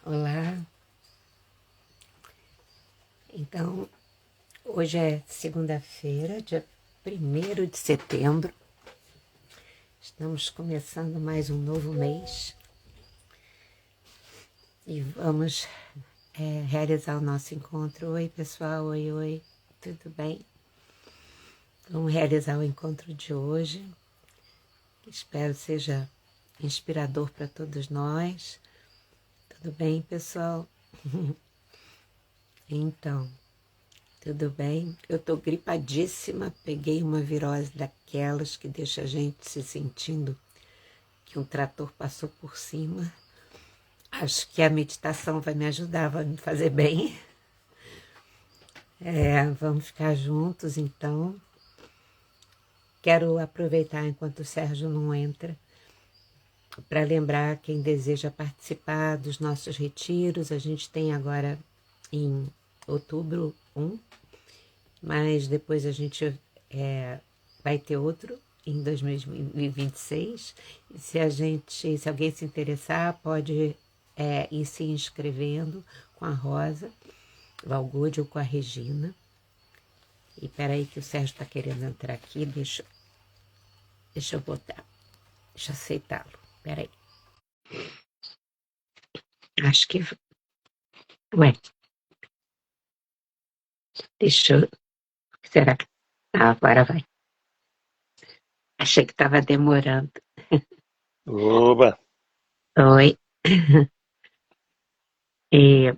Olá, então hoje é segunda-feira, dia 1º de setembro. Estamos começando mais um novo mês e vamos realizar o nosso encontro. Oi pessoal, oi, tudo bem? Vamos realizar o encontro de hoje, que espero seja inspirador para todos nós. Tudo bem, pessoal? Então, tudo bem? Eu tô gripadíssima, peguei uma virose daquelas que deixa a gente se sentindo que um trator passou por cima. Acho que a meditação vai me ajudar, vai me fazer bem. Vamos ficar juntos então. Quero aproveitar enquanto o Sérgio não entra para lembrar quem deseja participar dos nossos retiros. A gente tem agora em outubro um, mas depois a gente vai ter outro em 2026. Se alguém se interessar, pode ir se inscrevendo com a Rosa Valgode ou com a Regina. E peraí que o Sérgio está querendo entrar aqui, deixa eu botar, deixa eu aceitá-lo, peraí. Acho que, ué, deixa eu, será que, agora vai. Achei que estava demorando. Oba! Oi. E eu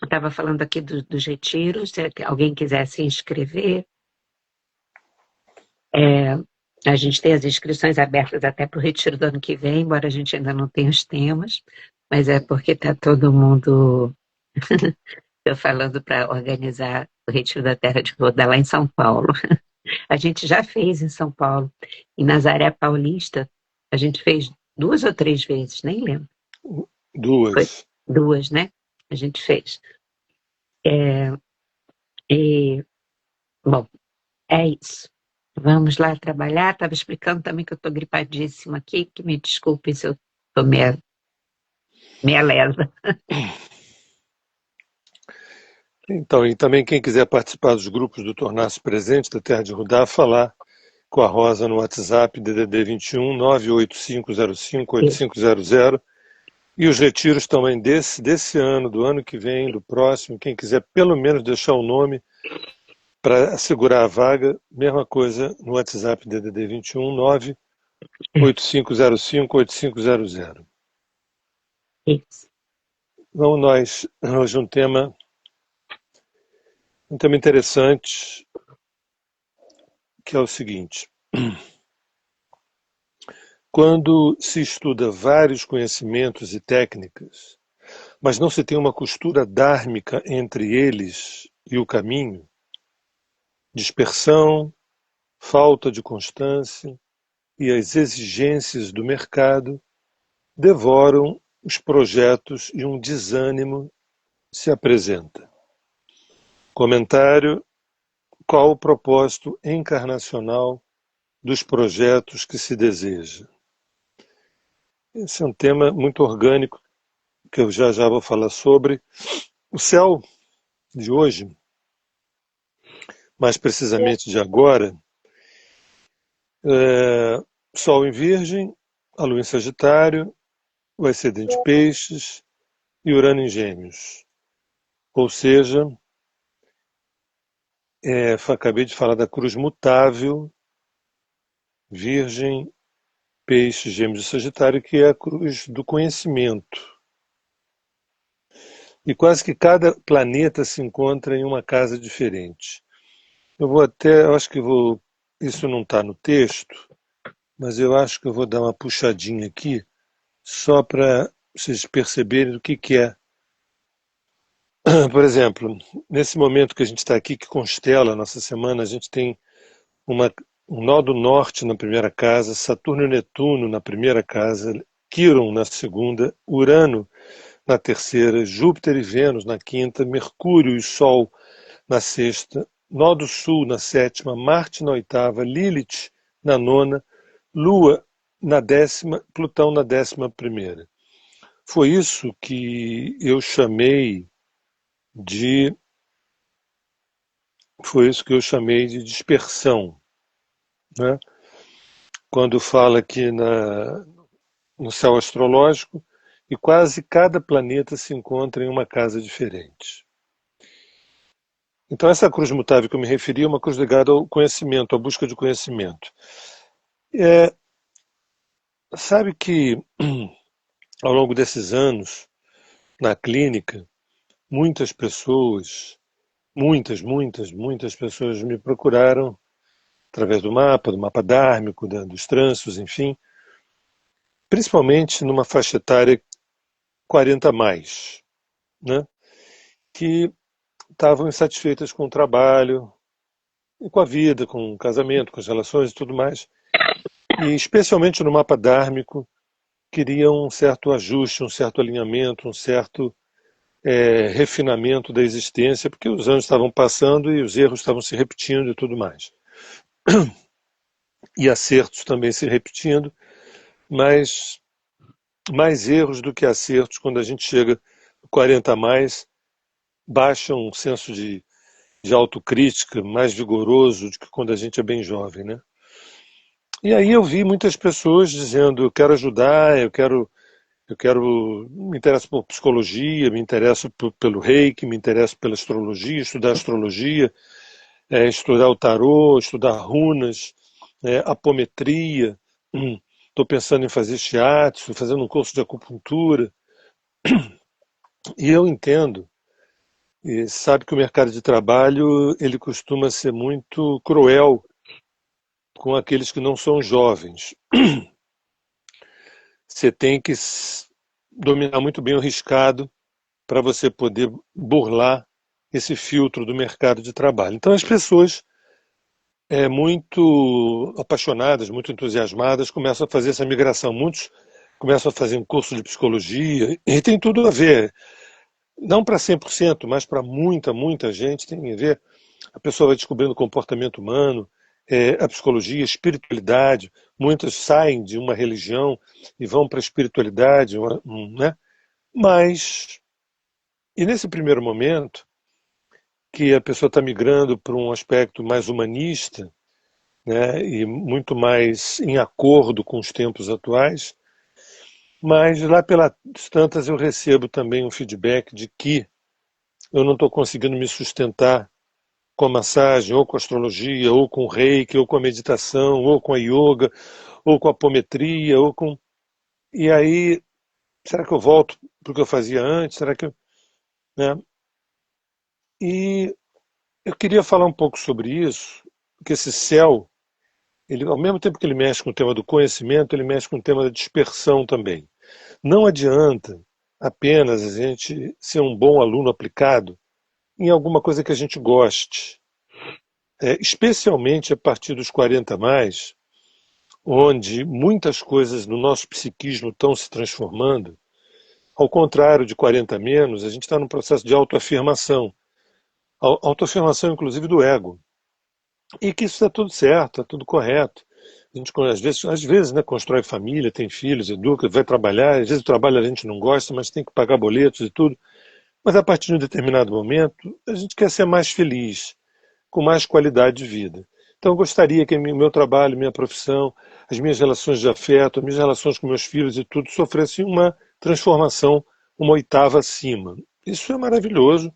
estava falando aqui dos retiros, se alguém quiser se inscrever, a gente tem as inscrições abertas até para o retiro do ano que vem, embora a gente ainda não tenha os temas, mas é porque está todo mundo eu falando para organizar o Retiro da Terra de Roda lá em São Paulo. A gente já fez em São Paulo. Em Nazaré Paulista, a gente fez 2 ou 3 vezes, nem lembro. Foi Duas. 2, né? A gente fez. E, bom, é isso. Vamos lá trabalhar. Estava explicando também que eu estou gripadíssima aqui, que me desculpem se eu estou meia lesa. Então, e também quem quiser participar dos grupos do Tornar-se Presente da Terra de Rudá, falar com a Rosa no WhatsApp DDD 21 985058500. E os retiros também desse ano, do ano que vem, do próximo, quem quiser pelo menos deixar o nome para assegurar a vaga, mesma coisa no WhatsApp DDD 21 985058500. Isso. Vamos nós, hoje um tema interessante, que é o seguinte: quando se estuda vários conhecimentos e técnicas, mas não se tem uma costura dármica entre eles e o caminho, dispersão, falta de constância e as exigências do mercado devoram os projetos e um desânimo se apresenta. Comentário: qual o propósito encarnacional dos projetos que se deseja? Esse é um tema muito orgânico, que eu já vou falar sobre. O céu de hoje, mais precisamente de agora, é Sol em Virgem, a Lua em Sagitário, o Ascendente em Peixes e Urano em Gêmeos. Ou seja, acabei de falar da cruz mutável, Virgem, Peixes, Gêmeos e Sagitário, que é a cruz do conhecimento. E quase que cada planeta se encontra em uma casa diferente. Eu acho que isso não está no texto, mas eu acho que eu vou dar uma puxadinha aqui, só para vocês perceberem o que é. Por exemplo, nesse momento que a gente está aqui, que constela a nossa semana, a gente tem um nó do norte na primeira casa, Saturno e Netuno na primeira casa, Quiron na segunda, Urano na terceira, Júpiter e Vênus na quinta, Mercúrio e Sol na sexta, Nó do Sul na sétima, Marte na oitava, Lilith na nona, Lua na décima, Plutão na 11ª. Foi isso que eu chamei de, foi isso que eu chamei de dispersão, né? Quando fala aqui no céu astrológico, e quase cada planeta se encontra em uma casa diferente. Então, essa cruz mutável que eu me referi é uma cruz ligada ao conhecimento, à busca de conhecimento. É, sabe que, ao longo desses anos, na clínica, muitas pessoas, muitas pessoas me procuraram através do mapa dármico, dos trânsitos, enfim, principalmente numa faixa etária 40 a mais, né, que estavam insatisfeitas com o trabalho, e com a vida, com o casamento, com as relações e tudo mais. E especialmente no mapa dármico, queriam um certo ajuste, um certo alinhamento, um certo refinamento da existência, porque os anos estavam passando e os erros estavam se repetindo e tudo mais. E acertos também se repetindo, mas mais erros do que acertos quando a gente chega 40 a mais, baixa um senso de autocrítica mais vigoroso do que quando a gente é bem jovem, né? E aí eu vi muitas pessoas dizendo, eu quero ajudar, me interesso por psicologia, me interesso pelo reiki, me interesso pela astrologia, estudar o tarô, estudar runas, apometria, estou pensando em fazer shiatsu, fazendo um curso de acupuntura. E eu entendo, e sabe que o mercado de trabalho ele costuma ser muito cruel com aqueles que não são jovens. Você tem que dominar muito bem o riscado para você poder burlar esse filtro do mercado de trabalho. Então as pessoas muito apaixonadas, muito entusiasmadas, começam a fazer essa migração. Muitos começam a fazer um curso de psicologia e tem tudo a ver. Não para 100%, mas para muita gente tem a ver. A pessoa vai descobrindo o comportamento humano, a psicologia, a espiritualidade. Muitas saem de uma religião e vão para a espiritualidade, né? Mas, e nesse primeiro momento, que a pessoa está migrando para um aspecto mais humanista, né, e muito mais em acordo com os tempos atuais, mas lá pelas tantas eu recebo também um feedback de que eu não estou conseguindo me sustentar com a massagem, ou com a astrologia, ou com o reiki, ou com a meditação, ou com a yoga, ou com a apometria, ou com... E aí, será que eu volto para o que eu fazia antes? Será que eu... Né? E eu queria falar um pouco sobre isso, porque esse céu, ele, ao mesmo tempo que ele mexe com o tema do conhecimento, ele mexe com o tema da dispersão também. Não adianta apenas a gente ser um bom aluno aplicado em alguma coisa que a gente goste. Especialmente a partir dos 40 a mais, onde muitas coisas no nosso psiquismo estão se transformando. Ao contrário de 40 a menos, a gente está num processo de autoafirmação. Autoafirmação, inclusive, do ego. E que isso está tudo certo, está tudo correto. A gente, às vezes, né, constrói família, tem filhos, educa, vai trabalhar. Às vezes o trabalho a gente não gosta, mas tem que pagar boletos e tudo. Mas a partir de um determinado momento, a gente quer ser mais feliz, com mais qualidade de vida. Então eu gostaria que o meu trabalho, minha profissão, as minhas relações de afeto, as minhas relações com meus filhos e tudo sofressem uma transformação, uma oitava acima. Isso é maravilhoso.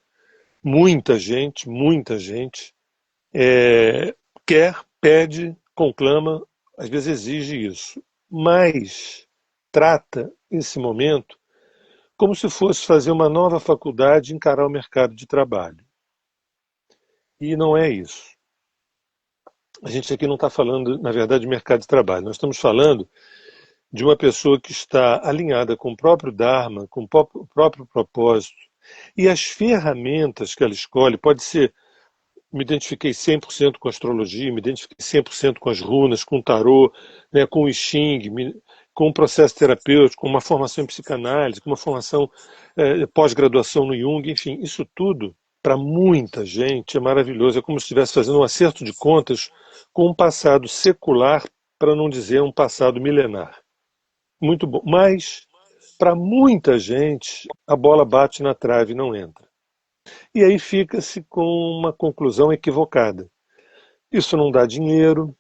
Muita gente quer, pede, conclama, às vezes exige isso. Mas trata esse momento como se fosse fazer uma nova faculdade e encarar o mercado de trabalho. E não é isso. A gente aqui não está falando, na verdade, de mercado de trabalho. Nós estamos falando de uma pessoa que está alinhada com o próprio Dharma, com o próprio propósito. E as ferramentas que ela escolhe, pode ser, me identifiquei 100% com a astrologia, me identifiquei 100% com as runas, com o tarô, né, com o I Ching, com um processo terapêutico, com uma formação em psicanálise, com uma formação pós-graduação no Jung, enfim, isso tudo, para muita gente, é maravilhoso. É como se estivesse fazendo um acerto de contas com um passado secular, para não dizer um passado milenar. Muito bom. Mas, para muita gente, a bola bate na trave e não entra. E aí fica-se com uma conclusão equivocada. Isso não dá dinheiro,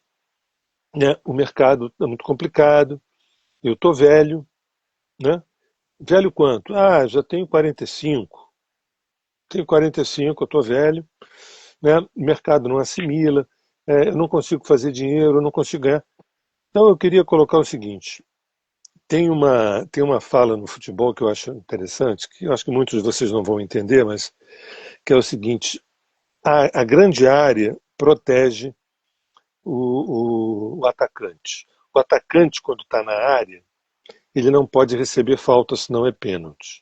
né? O mercado é muito complicado, eu estou velho, né? Velho quanto? Ah, já tenho 45. Tenho 45, eu estou velho, né? O mercado não assimila, eu não consigo fazer dinheiro, eu não consigo ganhar. Então eu queria colocar o seguinte: tem uma fala no futebol que eu acho interessante, que eu acho que muitos de vocês não vão entender, mas que é o seguinte: a grande área protege o atacante. O atacante, quando está na área, ele não pode receber falta, senão é pênalti.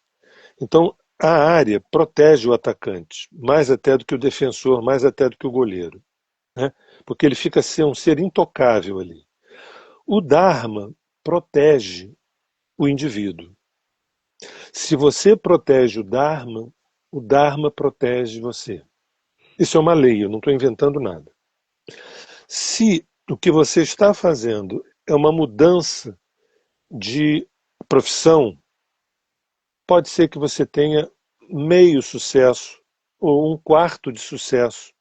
Então, a área protege o atacante, mais até do que o defensor, mais até do que o goleiro, né? Porque ele fica a ser um ser intocável ali. O Dharma protege o indivíduo. Se você protege o Dharma protege você. Isso é uma lei, eu não estou inventando nada. Se o que você está fazendo é uma mudança de profissão, pode ser que você tenha meio sucesso ou um quarto de sucesso,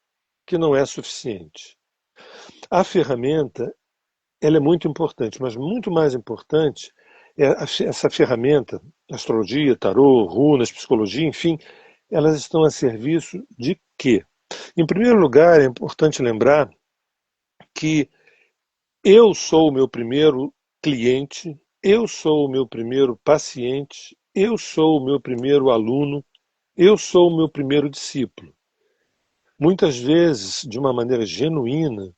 que não é suficiente. A ferramenta, ela é muito importante, mas muito mais importante é essa ferramenta, astrologia, tarô, runas, psicologia, enfim, elas estão a serviço de quê? Em primeiro lugar, é importante lembrar que eu sou o meu primeiro cliente, eu sou o meu primeiro paciente, eu sou o meu primeiro aluno, eu sou o meu primeiro discípulo. Muitas vezes, de uma maneira genuína,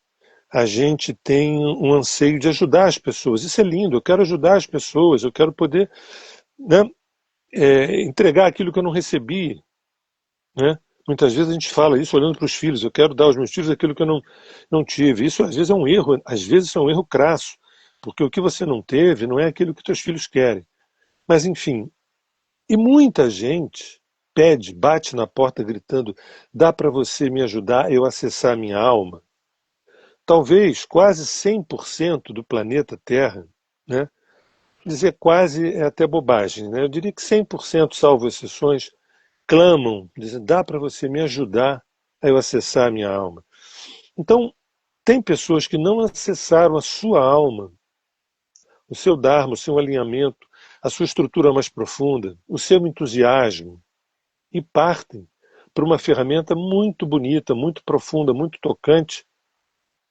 a gente tem um anseio de ajudar as pessoas. Isso é lindo, eu quero ajudar as pessoas, eu quero poder, né, entregar aquilo que eu não recebi. Né? Muitas vezes a gente fala isso olhando para os filhos, eu quero dar aos meus filhos aquilo que eu não tive. Isso às vezes é um erro, às vezes é um erro crasso, porque o que você não teve não é aquilo que teus filhos querem. Mas enfim, e muita gente pede, bate na porta gritando: dá para você me ajudar a eu acessar a minha alma? Talvez quase 100% do planeta Terra, né? Dizer quase é até bobagem, né? Eu diria que 100%, salvo exceções, clamam, dizem: dá para você me ajudar a eu acessar a minha alma? Então, tem pessoas que não acessaram a sua alma, o seu dharma, o seu alinhamento, a sua estrutura mais profunda, o seu entusiasmo, e partem para uma ferramenta muito bonita, muito profunda, muito tocante,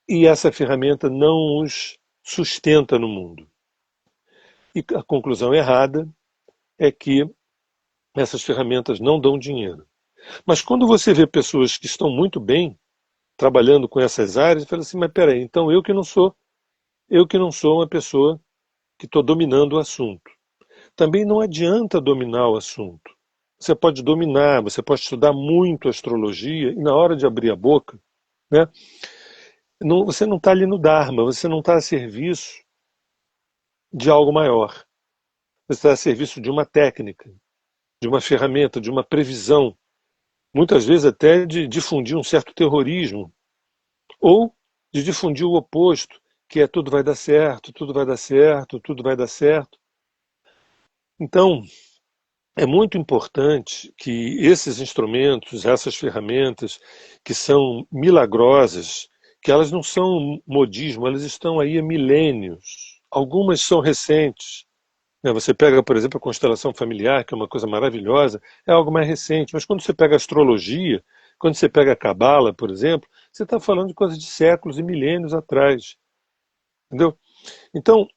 e essa ferramenta não os sustenta no mundo. E a conclusão errada é que essas ferramentas não dão dinheiro. Mas quando você vê pessoas que estão muito bem trabalhando com essas áreas, você fala assim: mas peraí, então eu que não sou uma pessoa que estou dominando o assunto. Também não adianta dominar o assunto. Você pode dominar, você pode estudar muito astrologia e na hora de abrir a boca, né, você não está ali no Dharma, você não está a serviço de algo maior. Você está a serviço de uma técnica, de uma ferramenta, de uma previsão, muitas vezes até de difundir um certo terrorismo, ou de difundir o oposto, que é tudo vai dar certo, tudo vai dar certo, tudo vai dar certo. Então, é muito importante que esses instrumentos, essas ferramentas que são milagrosas, que elas não são modismo, elas estão aí há milênios. Algumas são recentes. Né? Você pega, por exemplo, a constelação familiar, que é uma coisa maravilhosa, é algo mais recente. Mas quando você pega a astrologia, quando você pega a cabala, por exemplo, você está falando de coisas de séculos e milênios atrás. Entendeu? Então,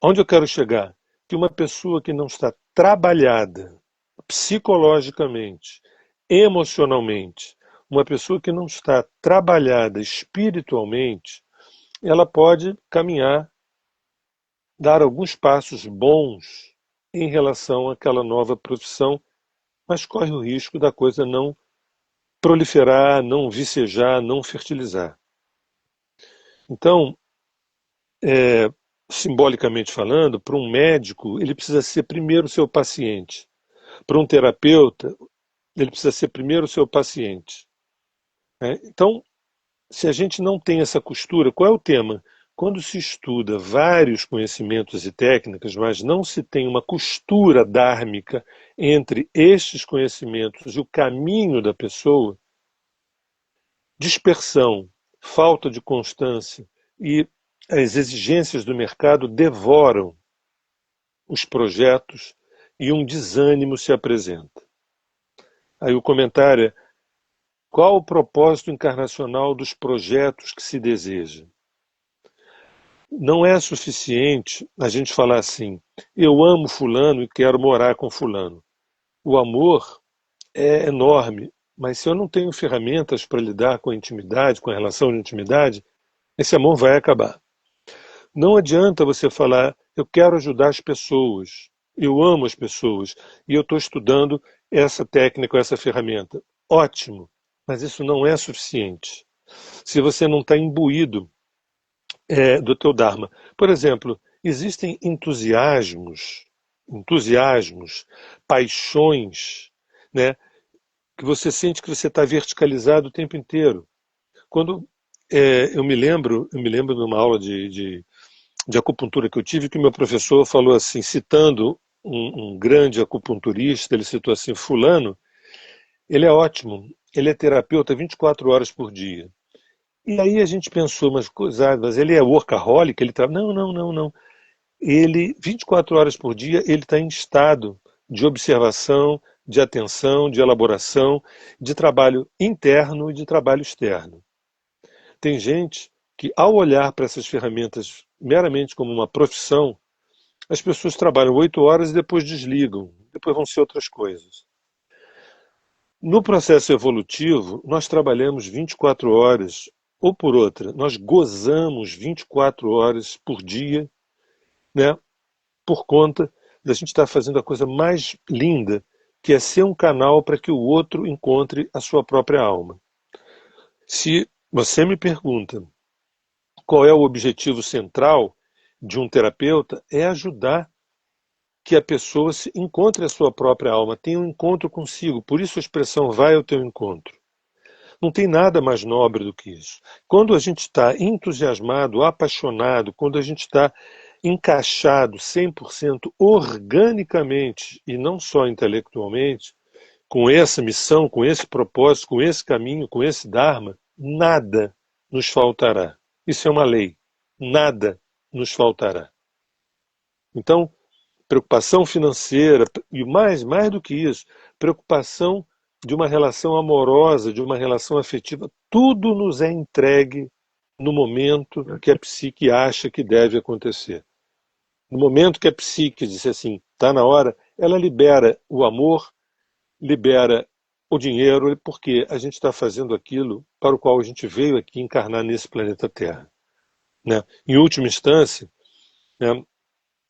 onde eu quero chegar? Que uma pessoa que não está trabalhada psicologicamente, emocionalmente, uma pessoa que não está trabalhada espiritualmente, ela pode caminhar, dar alguns passos bons em relação àquela nova profissão, mas corre o risco da coisa não proliferar, não vicejar, não fertilizar. Então, simbolicamente falando, para um médico, ele precisa ser primeiro o seu paciente. Para um terapeuta, ele precisa ser primeiro o seu paciente. Né? Então, se a gente não tem essa costura, qual é o tema? quando se estuda vários conhecimentos e técnicas, mas não se tem uma costura dármica entre estes conhecimentos e o caminho da pessoa, dispersão, falta de constância e as exigências do mercado devoram os projetos e um desânimo se apresenta. Aí o comentário é: qual o propósito encarnacional dos projetos que se deseja? Não é suficiente a gente falar assim: eu amo fulano e quero morar com fulano. O amor é enorme, mas se eu não tenho ferramentas para lidar com a intimidade, com a relação de intimidade, esse amor vai acabar. Não adianta você falar: eu quero ajudar as pessoas, eu amo as pessoas e eu estou estudando essa técnica, essa ferramenta. Ótimo, mas isso não é suficiente se você não está imbuído do teu Dharma. Por exemplo, existem entusiasmos, paixões, né, que você sente que você está verticalizado o tempo inteiro. Quando eu me lembro numa aula de acupuntura que eu tive, que meu professor falou assim, citando um grande acupunturista, ele citou assim: fulano, ele é ótimo, ele é terapeuta 24 horas por dia. E aí a gente pensou, mas ele é workaholic? Ele Não, não, não, não. Ele, 24 horas por dia, ele está em estado de observação, de atenção, de elaboração, de trabalho interno e de trabalho externo. Tem gente que, ao olhar para essas ferramentas meramente como uma profissão, as pessoas trabalham 8 horas e depois desligam, depois vão ser outras coisas. No processo evolutivo, nós trabalhamos 24 horas, ou por outra, nós gozamos 24 horas por dia, né, por conta da gente estar fazendo a coisa mais linda, que é ser um canal para que o outro encontre a sua própria alma. Se você me pergunta qual é o objetivo central de um terapeuta, é ajudar que a pessoa se encontre a sua própria alma, tenha um encontro consigo. Por isso a expressão vai ao teu encontro. Não tem nada mais nobre do que isso. Quando a gente está entusiasmado, apaixonado, quando a gente está encaixado 100% organicamente e não só intelectualmente, com essa missão, com esse propósito, com esse caminho, com esse Dharma, nada nos faltará. Isso é uma lei. Nada nos faltará. Então, preocupação financeira e mais do que isso, preocupação de uma relação amorosa, de uma relação afetiva, tudo nos é entregue no momento que a psique acha que deve acontecer. No momento que a psique diz assim, está na hora, ela libera o amor, libera o dinheiro, porque a gente está fazendo aquilo para o qual a gente veio aqui encarnar nesse planeta Terra. Né? Em última instância, né,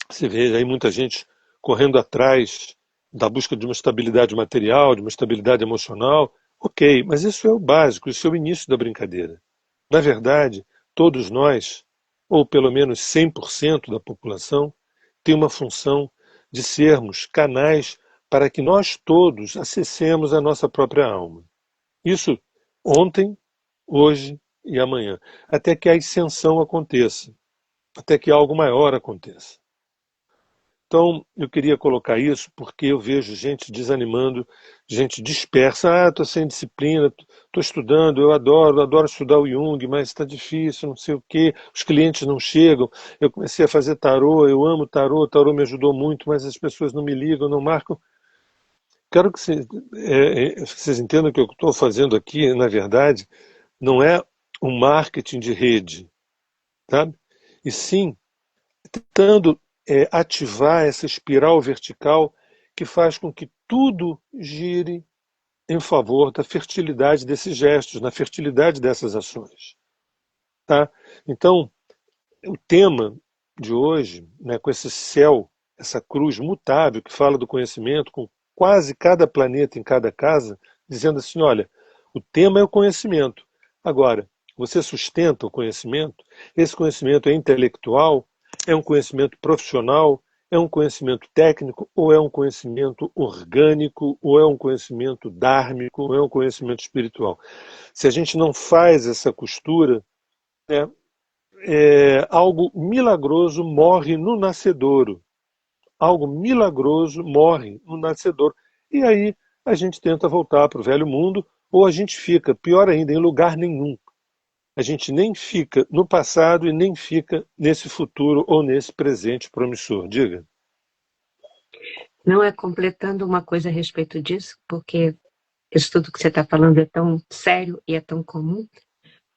você vê aí muita gente correndo atrás da busca de uma estabilidade material, de uma estabilidade emocional. Ok, mas isso é o básico, isso é o início da brincadeira. Na verdade, todos nós, ou pelo menos 100% da população, tem uma função de sermos canais para que nós todos acessemos a nossa própria alma. Isso ontem, hoje e amanhã, até que a ascensão aconteça, até que algo maior aconteça. Então, eu queria colocar isso porque eu vejo gente desanimando, gente dispersa. Ah, estou sem disciplina, estou estudando, eu adoro estudar o Jung, mas está difícil, não sei o quê, os clientes não chegam. Eu comecei a fazer tarô, eu amo tarô me ajudou muito, mas as pessoas não me ligam, não marcam. Quero que vocês entendam que o que eu estou fazendo aqui, na verdade, não é um marketing de rede, sabe? E sim, tentando ativar essa espiral vertical que faz com que tudo gire em favor da fertilidade desses gestos, na fertilidade dessas ações. Tá? Então, o tema de hoje, né, com esse céu, essa cruz mutável que fala do conhecimento, com quase cada planeta em cada casa, dizendo assim, olha, o tema é o conhecimento. Agora, você sustenta o conhecimento? Esse conhecimento é intelectual? É um conhecimento profissional? É um conhecimento técnico? Ou é um conhecimento orgânico? Ou é um conhecimento dármico? Ou é um conhecimento espiritual? Se a gente não faz essa costura, né, algo milagroso morre no nascedouro. Algo milagroso morre no nascedouro. E aí a gente tenta voltar para o velho mundo, ou a gente fica, pior ainda, em lugar nenhum. A gente nem fica no passado e nem fica nesse futuro ou nesse presente promissor. Diga. Não é completando uma coisa a respeito disso, porque isso tudo que você está falando é tão sério e é tão comum,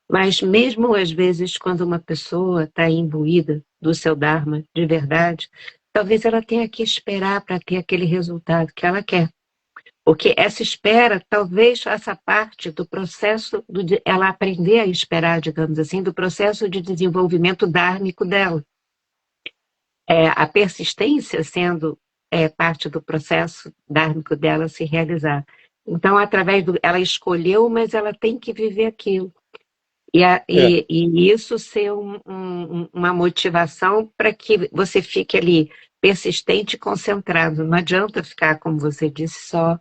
mas mesmo às vezes quando uma pessoa está imbuída do seu Dharma de verdade, talvez ela tenha que esperar para ter aquele resultado que ela quer. Porque essa espera talvez faça parte do processo de ela aprender a esperar, digamos assim, do processo de desenvolvimento dármico dela. A persistência sendo parte do processo dármico dela se realizar. Então, através do. Ela escolheu, mas ela tem que viver aquilo. É, E isso ser uma motivação para que você fique ali persistente e concentrado. Não adianta ficar, como você disse, só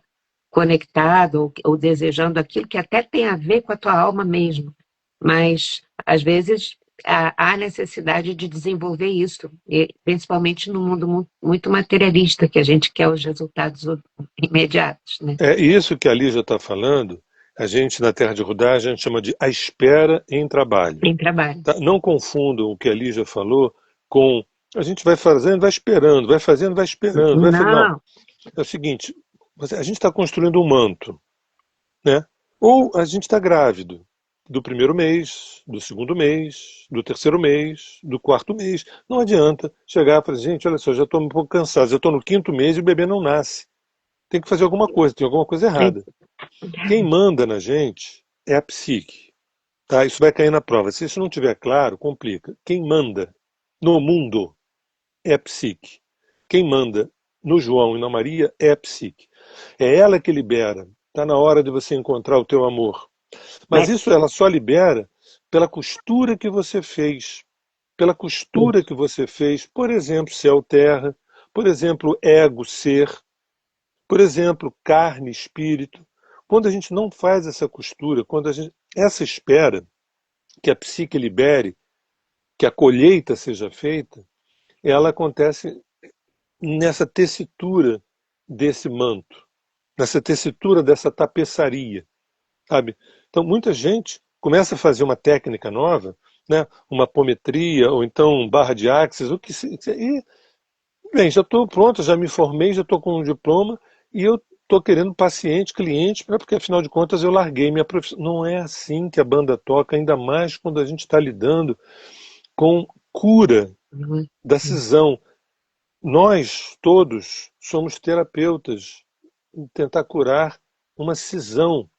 conectado ou desejando aquilo que até tem a ver com a tua alma mesmo. Mas, às vezes, há necessidade de desenvolver isso, e principalmente no mundo muito materialista, que a gente quer os resultados imediatos, né? é isso que a Lígia está falando. A gente, na Terra de Rudá, a gente chama de a espera em trabalho. Em trabalho. Tá? Não confundam o que a Lígia falou com a gente vai fazendo, vai esperando, vai fazendo, vai esperando, vai fazendo. Não, Não, é o seguinte, a gente está construindo um manto, né? Ou a gente está grávido do primeiro mês, do segundo mês, do terceiro mês, do quarto mês. Não adianta chegar e falar, gente, olha só, já estou um pouco cansado, já estou no quinto mês e o bebê não nasce. Tem que fazer alguma coisa, tem alguma coisa errada. Quem manda na gente é a psique. Tá? Isso vai cair na prova. Se isso não tiver claro, complica. Quem manda no mundo é a psique. Quem manda no João e na Maria é a psique. É ela que libera. Está na hora de você encontrar o teu amor. Mas mas isso ela só libera pela costura que você fez. Pela costura que você fez, por exemplo, céu-terra, por exemplo, ego-ser, por exemplo, carne, espírito. Quando a gente não faz essa costura, quando a gente, essa espera que a psique libere, que a colheita seja feita, ela acontece nessa tessitura desse manto, nessa tessitura dessa tapeçaria, sabe? Então, muita gente começa a fazer uma técnica nova, né? Uma apometria, ou então barra de axis, o que e, bem, já estou pronto, já me formei, já estou com um diploma, e eu estou querendo paciente, cliente, porque afinal de contas eu larguei minha profissão. Não é assim que a banda toca, ainda mais quando a gente está lidando com cura da cisão. Nós todos somos terapeutas em tentar curar uma cisão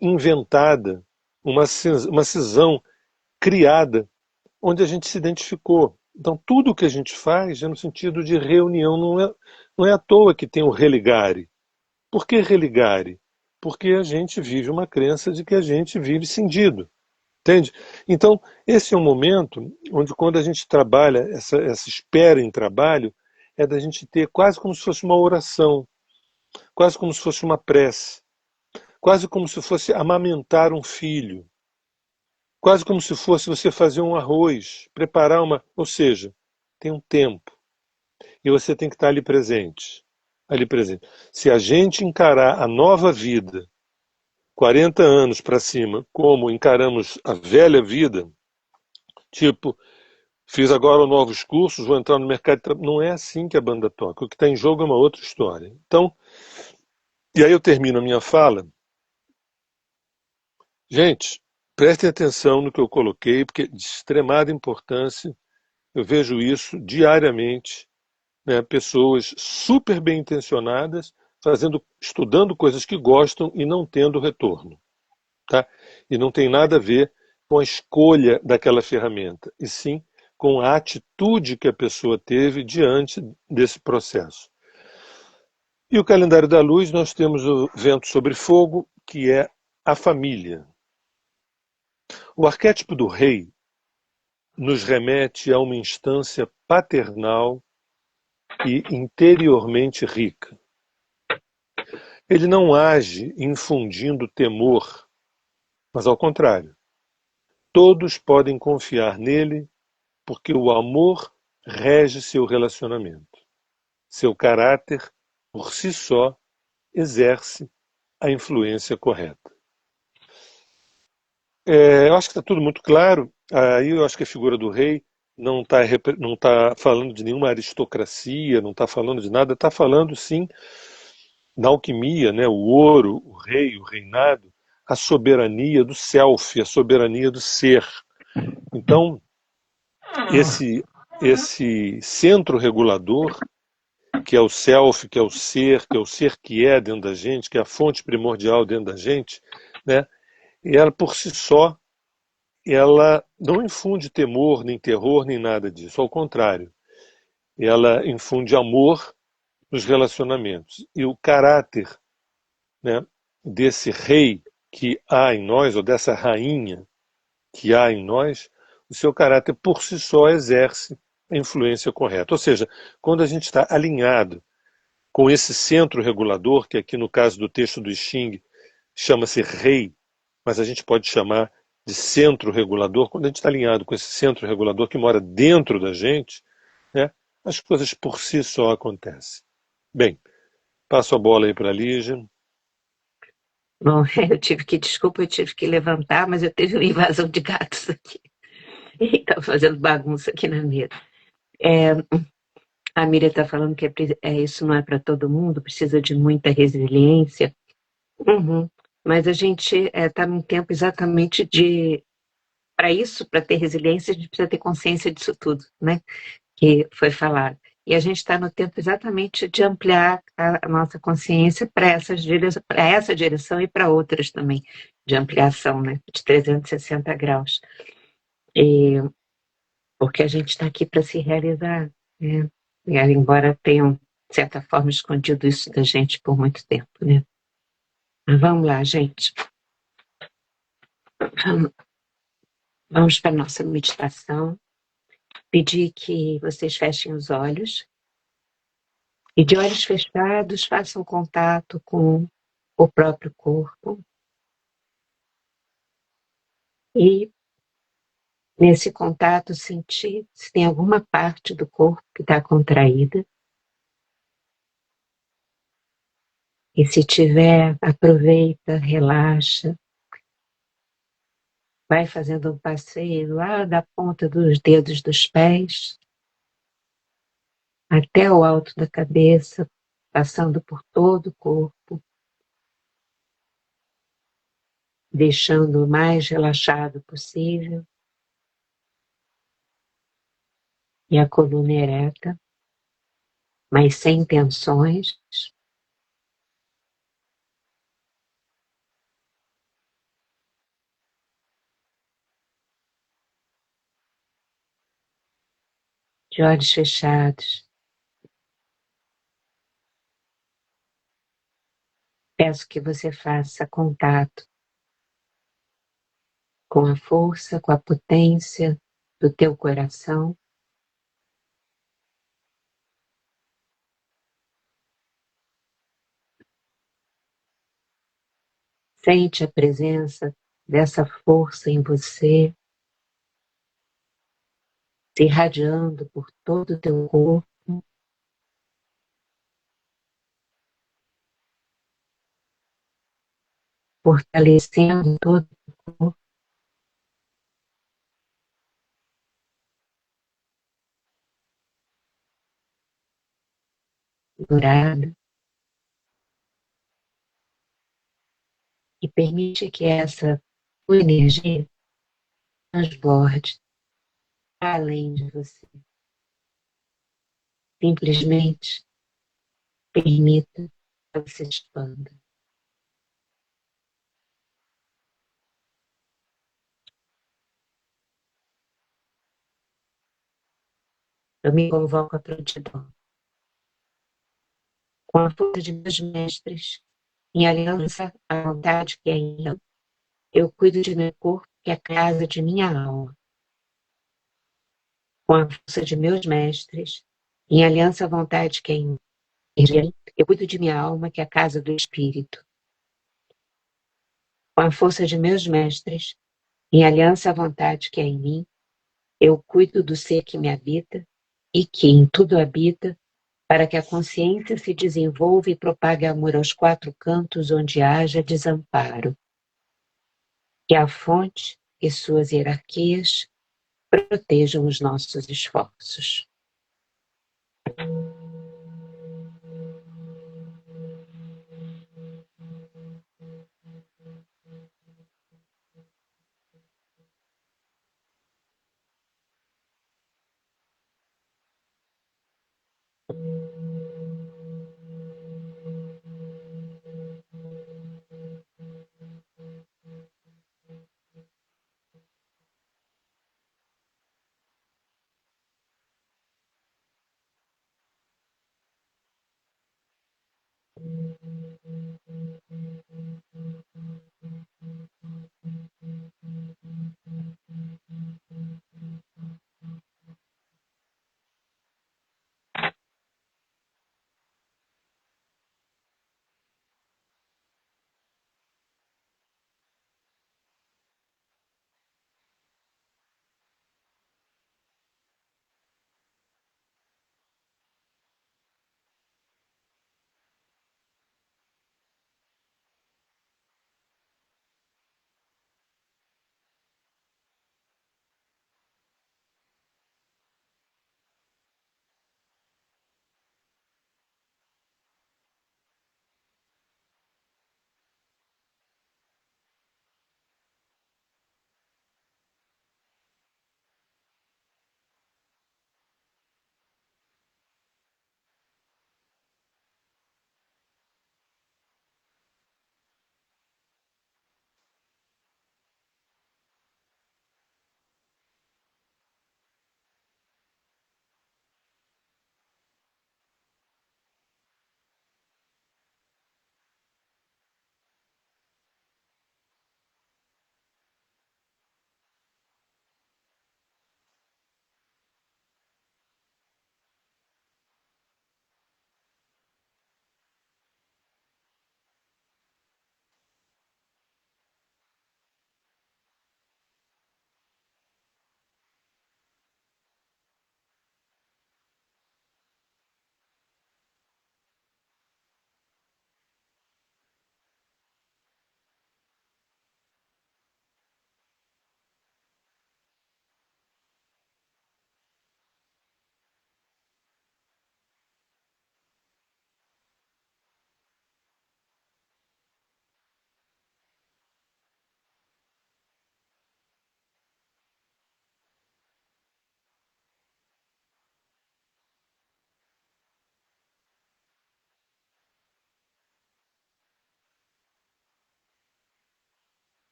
inventada, uma cisão criada, onde a gente se identificou. Então, tudo o que a gente faz é no sentido de reunião, não é à toa que tem o religare. Por que religare? Porque a gente vive uma crença de que a gente vive cindido. Entende? Então, esse é um momento onde, quando a gente trabalha, essa espera em trabalho, é da gente ter quase como se fosse uma oração, quase como se fosse uma prece, quase como se fosse amamentar um filho, quase como se fosse você fazer um arroz, preparar uma. Ou seja, tem um tempo e você tem que estar ali presente. Ali presente. Se a gente encarar a nova vida, 40 anos para cima, como encaramos a velha vida, tipo, fiz agora novos cursos, vou entrar no mercado de trabalho. Não é assim que a banda toca. O que está em jogo é uma outra história. Então, e aí eu termino a minha fala. Gente, prestem atenção no que eu coloquei, porque é de extremada importância. Eu vejo isso diariamente, né? Pessoas super bem intencionadas estudando coisas que gostam e não tendo retorno, tá? E não tem nada a ver com a escolha daquela ferramenta, e sim com a atitude que a pessoa teve diante desse processo. E o calendário da luz, nós temos o vento sobre fogo, que é a família. O arquétipo do rei nos remete a uma instância paternal e interiormente rica. Ele não age infundindo temor, mas ao contrário. Todos podem confiar nele porque o amor rege seu relacionamento. Seu caráter, por si só, exerce a influência correta. Eu acho que está tudo muito claro. Aí eu acho que a figura do rei não tá falando de nenhuma aristocracia, não está falando de nada, está falando sim da alquimia, né? O ouro, o rei, o reinado, a soberania do self, a soberania do ser. Então, esse centro regulador, que é o self, que é o ser que é dentro da gente, que é a fonte primordial dentro da gente, né? E ela por si só, ela não infunde temor, nem terror, nem nada disso. Ao contrário, ela infunde amor nos relacionamentos. E o caráter, né, desse rei que há em nós, ou dessa rainha que há em nós, o seu caráter por si só exerce a influência correta. Ou seja, quando a gente está alinhado com esse centro regulador, que aqui no caso do texto do I Ching chama-se rei, mas a gente pode chamar de centro regulador, quando a gente está alinhado com esse centro regulador que mora dentro da gente, né, as coisas por si só acontecem. Bem, passo a bola aí para a Lígia. Bom, desculpa, eu tive que levantar, mas eu teve uma invasão de gatos aqui. E tá fazendo bagunça aqui na mesa. A Miriam está falando que isso não é para todo mundo, precisa de muita resiliência. Uhum. Mas a gente está num tempo exatamente para isso, para ter resiliência, a gente precisa ter consciência disso tudo, né? Que foi falado. E a gente está no tempo exatamente de ampliar a nossa consciência para essa direção e para outras também, de ampliação, né? De 360 graus. Porque a gente está aqui para se realizar, né? E, embora tenham, de certa forma, escondido isso da gente por muito tempo, né? Mas vamos lá, gente. Vamos para a nossa meditação. Pedir que vocês fechem os olhos e, de olhos fechados, façam contato com o próprio corpo. E, nesse contato, sentir se tem alguma parte do corpo que está contraída. E se tiver, aproveita, relaxa. Vai fazendo um passeio lá da ponta dos dedos dos pés até o alto da cabeça, passando por todo o corpo, deixando o mais relaxado possível e a coluna ereta, mas sem tensões. De olhos fechados. Peço que você faça contato com a força, com a potência do teu coração. Sente a presença dessa força em você, se irradiando por todo o teu corpo. Fortalecendo todo o corpo. Dourado. E permite que essa tua energia transborde além de você. Simplesmente permita que ela se expanda. Eu me convoco à prontidão. Com a força de meus mestres, em aliança à vontade que é em eu cuido de meu corpo, que é a casa de minha alma. Com a força de meus mestres, em aliança à vontade que é em mim, eu cuido de minha alma, que é a casa do espírito. Com a força de meus mestres, em aliança à vontade que é em mim, Eu cuido do ser que me habita e que em tudo habita, para que a consciência se desenvolva e propague amor aos quatro cantos onde haja desamparo. Que a fonte e suas hierarquias protejam os nossos esforços.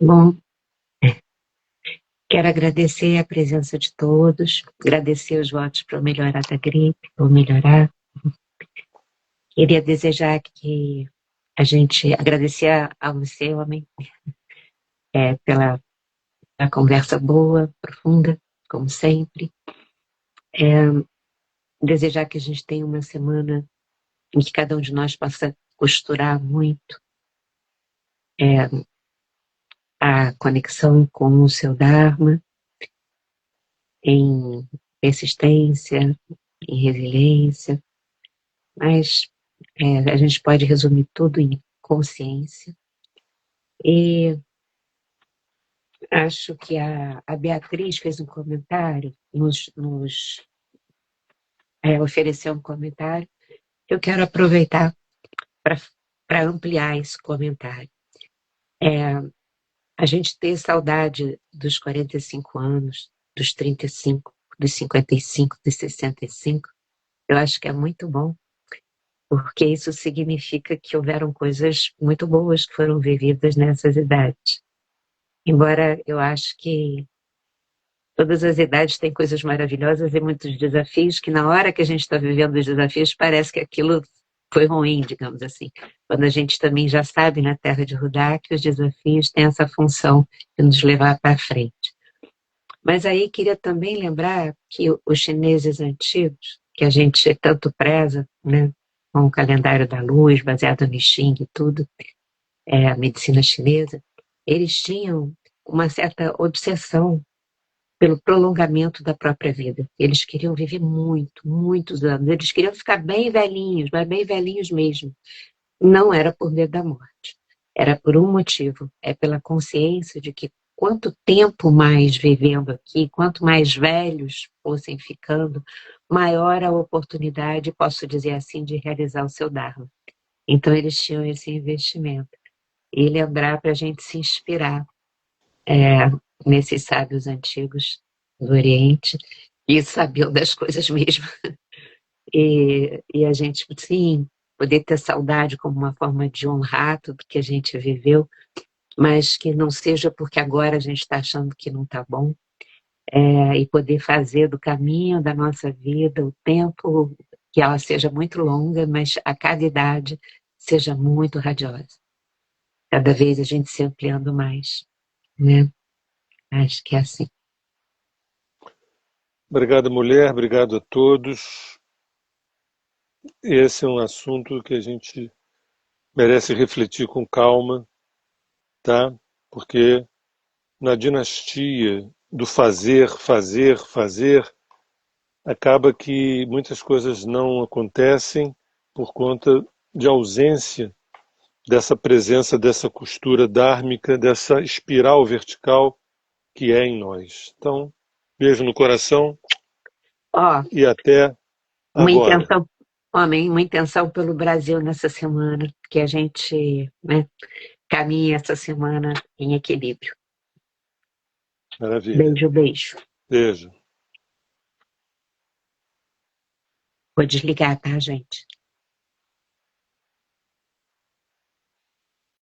Bom, quero agradecer a presença de todos, agradecer os votos para eu melhorar da gripe, para eu melhorar. Queria desejar que a gente agradecer a você, homem, pela conversa boa, profunda, como sempre. Desejar que a gente tenha uma semana em que cada um de nós possa costurar muito a conexão com o seu Dharma, em persistência, em resiliência, mas a gente pode resumir tudo em consciência. E acho que a Beatriz fez um comentário, ofereceu um comentário. Eu quero aproveitar para ampliar esse comentário. A gente ter saudade dos 45 anos, dos 35, dos 55, dos 65, eu acho que é muito bom, porque isso significa que houveram coisas muito boas que foram vividas nessas idades. Embora eu acho que todas as idades têm coisas maravilhosas e muitos desafios que na hora que a gente está vivendo os desafios parece que aquilo foi ruim, digamos assim. Quando a gente também já sabe na Terra de Rudá que os desafios têm essa função de nos levar para frente. Mas aí queria também lembrar que os chineses antigos, que a gente tanto preza, né, com o calendário da luz, baseado no I Ching e tudo, a medicina chinesa, eles tinham uma certa obsessão pelo prolongamento da própria vida. Eles queriam viver muito, muitos anos. Eles queriam ficar bem velhinhos, mas bem velhinhos mesmo. Não era por medo da morte. Era por um motivo. É pela consciência de que quanto tempo mais vivendo aqui, quanto mais velhos fossem ficando, maior a oportunidade, posso dizer assim, de realizar o seu Dharma. Então eles tinham esse investimento. E lembrar para a gente se inspirar nesses sábios antigos do Oriente, e sabiam das coisas mesmo. E a gente, sim, poder ter saudade como uma forma de honrar tudo que a gente viveu, mas que não seja porque agora a gente está achando que não está bom, e poder fazer do caminho da nossa vida o tempo que ela seja muito longa, mas a cada idade seja muito radiosa. Cada vez a gente se ampliando mais, né? Acho que é assim. Obrigado, mulher, obrigado a todos. Esse é um assunto que a gente merece refletir com calma, tá? Porque na dinastia do fazer, fazer, fazer, acaba que muitas coisas não acontecem por conta de ausência dessa presença, dessa costura dármica, dessa espiral vertical que é em nós. Então, beijo no coração Ó, e até uma agora. intenção, homem, uma intenção pelo Brasil nessa semana, que a gente, né, caminhe essa semana em equilíbrio. Maravilha. Beijo, beijo. Beijo. Vou desligar, tá, gente?